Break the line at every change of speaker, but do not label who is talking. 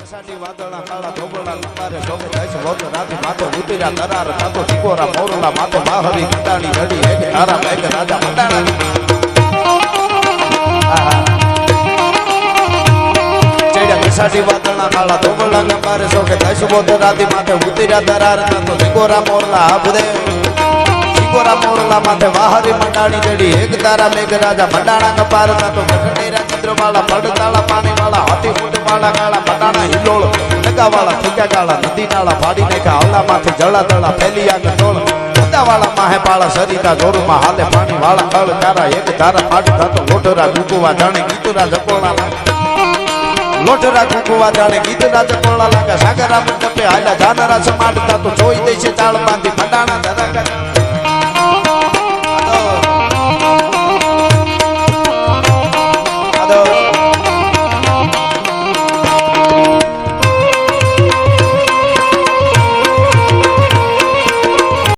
સાડી વાદળા કાળા ધોબળા લંબારે શોભે જાય છે વોટ રાતે માથે ઉતર્યા દરાર થાતો ટીકોરા મોરલા માથે માહરી કંટાણી રડી એક તારા બેગ રાજા મંડાણા ચડ્યા સાડી વાદળા કાળા ધોબળા લંબારે શોભે જાય છે વોટ રાતે માથે ઉતર્યા દરાર થાતો ટીકોરા મોરલા આભરે ટીકોરા મોરલા માથે માહરી મંડાણી રડી એક તારા બેગ રાજા મંડાણા કપાર થાતો ગઢડેરા ચંદ્રમાળા પડતાળા પાણીવાળા હાથી ફૂટવાળા કાળા પટાણા હિલોળ નગાવાળા ઠીકા કાળા નદી નાળા ફાડી નાખ્યા હવલા માથે જળા દળા ફેલી આગળ ટોળ ઉદાવાળા માહે પાળા સરિતા જોરમાં હાલે પાણી વાળા કળ કારા એક ધારા ફાટ થતો લોટરા ગુકુવા જાણે ગીતુરા જપોળા લોટરા ગુકુવા જાણે ગીતુરા જપોળા લાગે સાગરા મંડપે હાલ્યા જાનરા સમાટ થતો જોઈ દે છે ચાળ બાંધી મંડાણા ધરા